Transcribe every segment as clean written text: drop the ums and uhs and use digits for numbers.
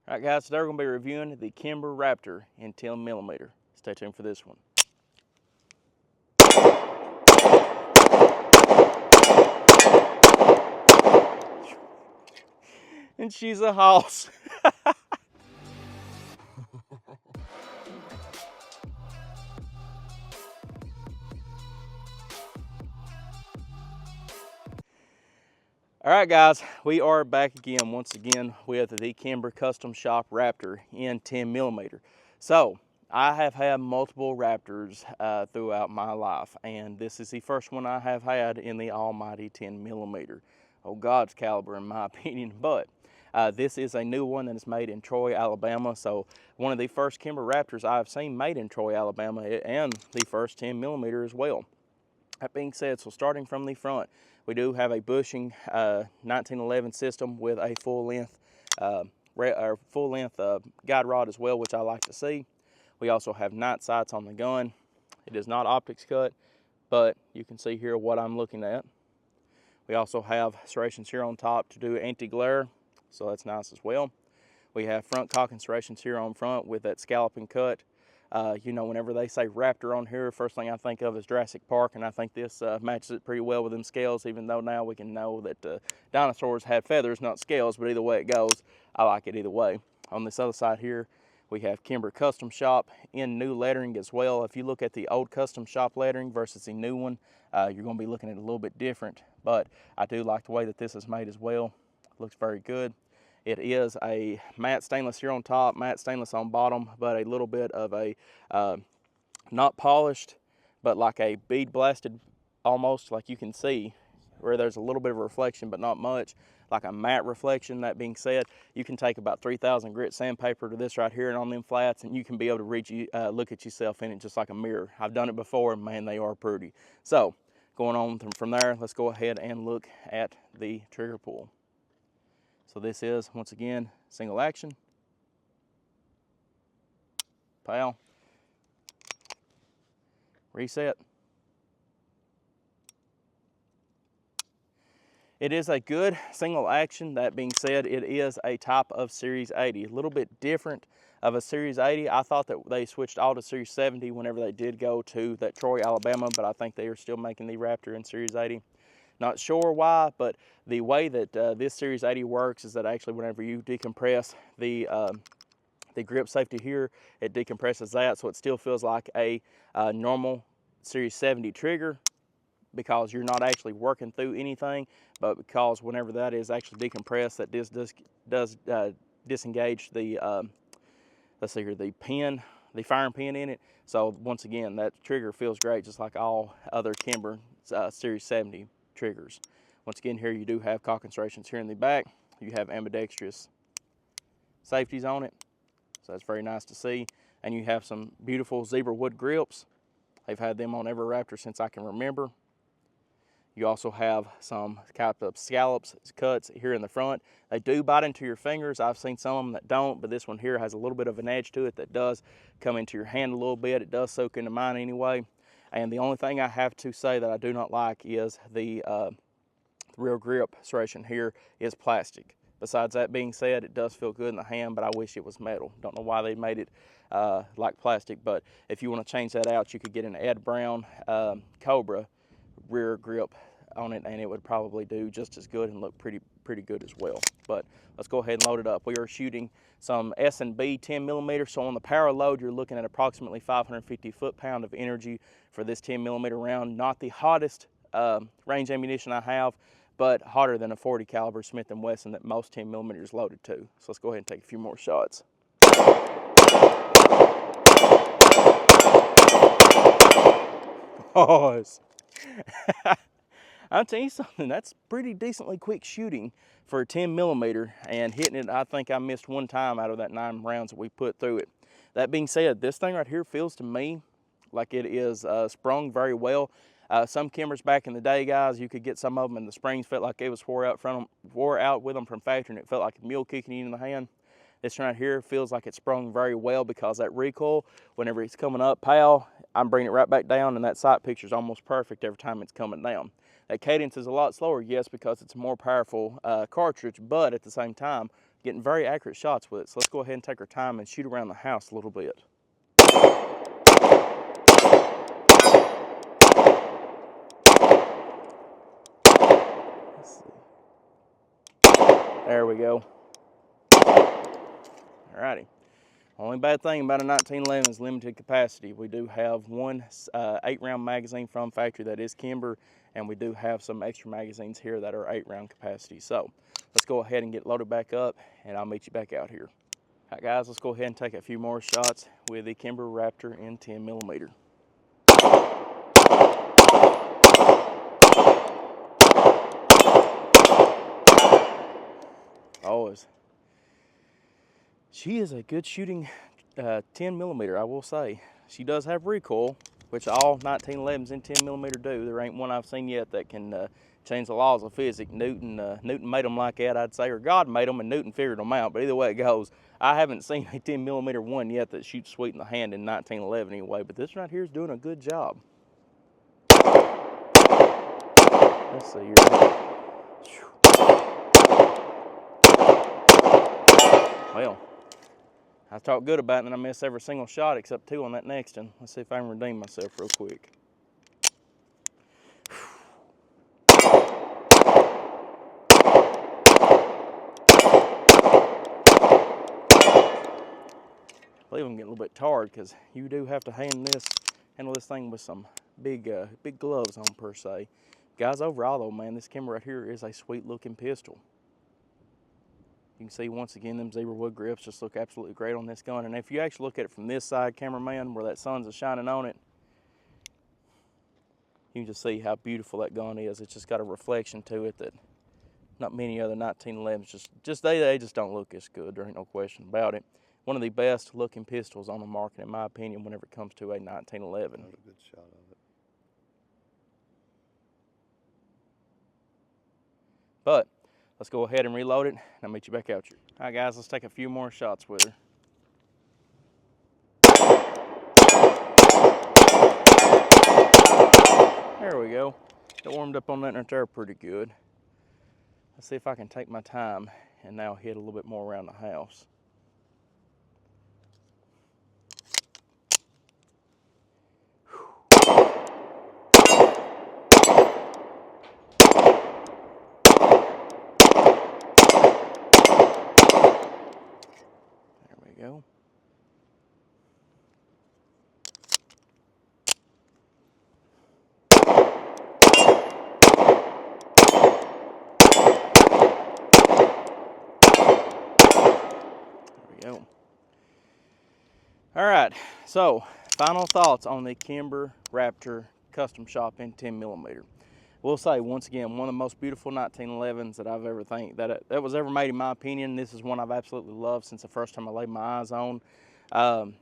All right, guys, today we're going to be reviewing the Kimber Raptor in 10mm. Stay tuned for this one. And she's a hoss. All right, guys, we are back again, once again, with the Kimber Custom Shop Raptor in 10mm. So, I have had multiple Raptors throughout my life, and this is the first one I have had in the almighty 10mm. Oh, God's caliber, in my opinion, but this is a new one that is made in Troy, Alabama. So, one of the first Kimber Raptors I've seen made in Troy, Alabama, and the first 10mm as well. That being said, so starting from the front, we do have a bushing 1911 system with a full-length guide rod as well, which I like to see. We also have night sights on the gun. It is not optics cut, but you can see here what I'm looking at. We also have serrations here on top to do anti-glare, so that's nice as well. We have front cocking serrations here on front with that scalloping cut. You know, whenever they say Raptor on here, first thing I think of is Jurassic Park, and I think this matches it pretty well with them scales, even though now we can know that dinosaurs had feathers, not scales, but either way it goes, I like it either way. On this other side here, we have Kimber Custom Shop in new lettering as well. If you look at the old Custom Shop lettering versus the new one, you're going to be looking at it a little bit different, but I do like the way that this is made as well. It looks very good. It is a matte stainless here on top, matte stainless on bottom, but a little bit of a, not polished, but like a bead blasted, almost like you can see, where there's a little bit of a reflection, but not much, like a matte reflection. That being said, you can take about 3,000 grit sandpaper to this right here and on them flats, and you can be able to look at yourself in it just like a mirror. I've done it before, and man, they are pretty. So, going on from there, let's go ahead and look at the trigger pull. So this is, once again, single action. Pow. Reset. It is a good single action. That being said, it is a type of Series 80. A little bit different of a Series 80. I thought that they switched all to Series 70 whenever they did go to that Troy, Alabama, but I think they are still making the Raptor in Series 80. Not sure why, but the way that this Series 80 works is that actually whenever you decompress the grip safety here, it decompresses that, so it still feels like a normal Series 70 trigger, because you're not actually working through anything, but because whenever that is actually decompressed, that does disengage the, let's see here, the pin, the firing pin in it. So once again, that trigger feels great, just like all other Kimber Series 70 triggers. Once again, here you do have cocking serrations here in the back. You have ambidextrous safeties on it, so that's very nice to see. And you have some beautiful zebra wood grips. They've had them on every Raptor since I can remember. You also have some type of scallops cuts here in the front. They do bite into your fingers. I've seen some of them that don't, but this one here has a little bit of an edge to it that does come into your hand a little bit. It does soak into mine anyway. And the only thing I have to say that I do not like is the rear grip serration here is plastic. Besides that being said, it does feel good in the hand, but I wish it was metal. Don't know why they made it like plastic, but if you want to change that out, you could get an Ed Brown Cobra rear grip on it, and it would probably do just as good and look pretty good as well. But let's go ahead and load it up. We are shooting some S&B 10mm, so on the power load, you're looking at approximately 550 foot-pound of energy for this 10mm round. Not the hottest range ammunition I have, but hotter than a 40 caliber Smith & Wesson that most 10mm is loaded to. So let's go ahead and take a few more shots. Oh, I'll tell you something, that's pretty decently quick shooting for a 10mm, and hitting it, I think I missed one time out of that 9 rounds that we put through it. That being said, this thing right here feels to me like it is sprung very well. Some Kimbers back in the day, guys, you could get some of them and the springs felt like it was wore out with them from factory, and it felt like a mule kicking you in the hand. This right here feels like it's sprung very well, because that recoil, whenever it's coming up, pow, I'm bringing it right back down, and that sight picture is almost perfect every time it's coming down. That cadence is a lot slower, yes, because it's a more powerful cartridge, but at the same time, getting very accurate shots with it. So let's go ahead and take our time and shoot around the house a little bit. Let's see. There we go. Alrighty. Only bad thing about a 1911 is limited capacity. We do have one 8-round magazine from factory that is Kimber, and we do have some extra magazines here that are 8-round capacity. So let's go ahead and get loaded back up, and I'll meet you back out here. All right, guys, let's go ahead and take a few more shots with the Kimber Raptor in 10mm. She is a good shooting 10mm, I will say. She does have recoil, which all 1911s in 10mm do. There ain't one I've seen yet that can change the laws of physics. Newton made them like that, I'd say, or God made them and Newton figured them out. But either way it goes, I haven't seen a 10mm one yet that shoots sweet in the hand in 1911 anyway. But this right here is doing a good job. Let's see here. Well, I talked good about it and I missed every single shot except 2 on that next one. Let's see if I can redeem myself real quick. I believe I'm getting a little bit tired because you do have to handle this thing with some big gloves on per se. Guys, overall though, man, this Kimber right here is a sweet looking pistol. You can see once again them zebra wood grips just look absolutely great on this gun. And if you actually look at it from this side, cameraman, where that sun's shining on it, you can just see how beautiful that gun is. It's just got a reflection to it that not many other 1911s they just don't look as good. There ain't no question about it. One of the best looking pistols on the market, in my opinion, whenever it comes to a 1911. Not a good shot of it. But let's go ahead and reload it, and I'll meet you back out here. All right, guys, let's take a few more shots with her. There we go. It warmed up on that right there pretty good. Let's see if I can take my time and now hit a little bit more around the house. Go. There we go. All right, so final thoughts on the Kimber Raptor custom shop in 10mm. We'll say once again, one of the most beautiful 1911s that I've ever that was ever made, in my opinion. This is one I've absolutely loved since the first time I laid my eyes on. You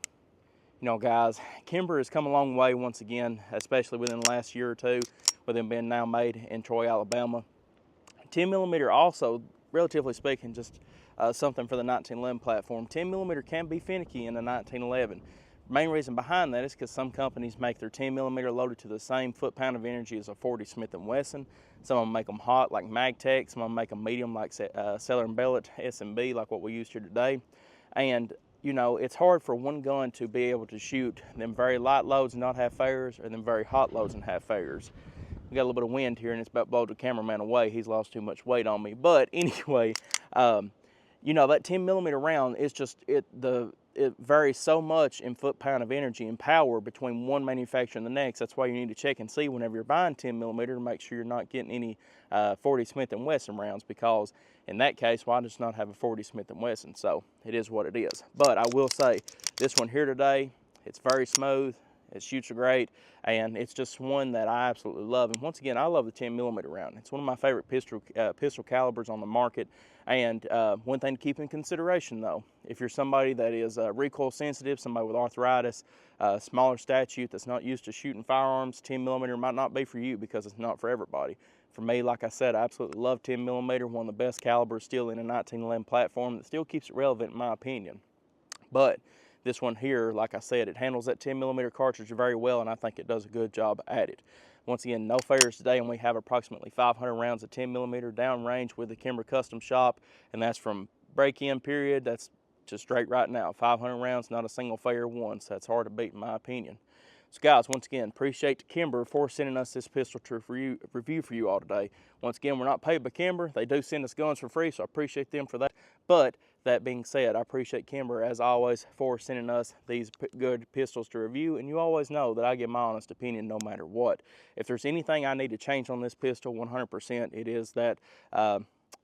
know, guys, Kimber has come a long way once again, especially within the last year or two, with them being now made in Troy, Alabama. 10mm also, relatively speaking, just something for the 1911 platform. 10mm can be finicky in a 1911. Main reason behind that is because some companies make their 10mm loaded to the same foot-pound of energy as a 40 Smith & Wesson. Some of them make them hot like Magtech. Some of them make them medium like Cellar & Bellet S&B, like what we use here today. And you know, it's hard for one gun to be able to shoot them very light loads and not have failures, or them very hot loads and have failures. We got a little bit of wind here and it's about blowed the cameraman away. He's lost too much weight on me. But anyway, you know, that 10mm round is just, it varies so much in foot-pound of energy and power between one manufacturer and the next. That's why you need to check and see whenever you're buying 10mm to make sure you're not getting any 40 Smith & Wesson rounds, because in that case, why just not have a 40 Smith & Wesson? So it is what it is. But I will say, this one here today, it's very smooth, it shoots great, and it's just one that I absolutely love. And once again, I love the 10mm round. It's one of my favorite pistol calibers on the market. And one thing to keep in consideration though, if you're somebody that is recoil sensitive, somebody with arthritis, smaller statute that's not used to shooting firearms, 10mm might not be for you, because it's not for everybody. For me, like I said, I absolutely love 10mm, one of the best calibers still in a 1911 platform that still keeps it relevant in my opinion. But this one here, like I said, it handles that 10mm cartridge very well, and I think it does a good job at it. Once again, no failures today, and we have approximately 500 rounds of 10mm downrange with the Kimber Custom Shop, and that's from break-in period, that's just straight right now. 500 rounds, not a single failure once. That's hard to beat in my opinion. So guys, once again, appreciate Kimber for sending us this pistol to review for you all today. Once again, we're not paid by Kimber. They do send us guns for free, so I appreciate them for that. But that being said, I appreciate Kimber, as always, for sending us these good pistols to review. And you always know that I give my honest opinion no matter what. If there's anything I need to change on this pistol, 100%, it is that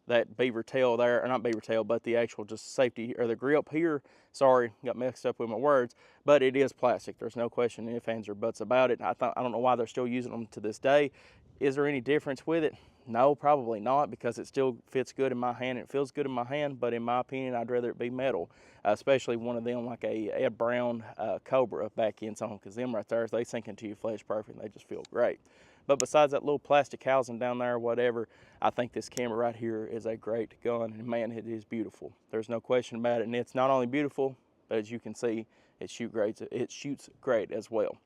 that beaver tail there, or not beaver tail, but the actual just safety, or the grip here. Sorry, got mixed up with my words, but it is plastic. There's no question, ifs, ands, or buts about it. I don't know why they're still using them to this day. Is there any difference with it? No, probably not, because it still fits good in my hand. It feels good in my hand, but in my opinion, I'd rather it be metal, especially one of them like a Ed Brown Cobra back ends on, because them right there, they sink into your flesh perfect. They just feel great. But besides that little plastic housing down there or whatever, I think this Kimber right here is a great gun, and man, it is beautiful. There's no question about it, and it's not only beautiful, but as you can see, it shoots great as well.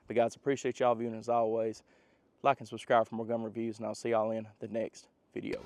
But guys, appreciate y'all viewing as always. Like and subscribe for more gun reviews, and I'll see y'all in the next video.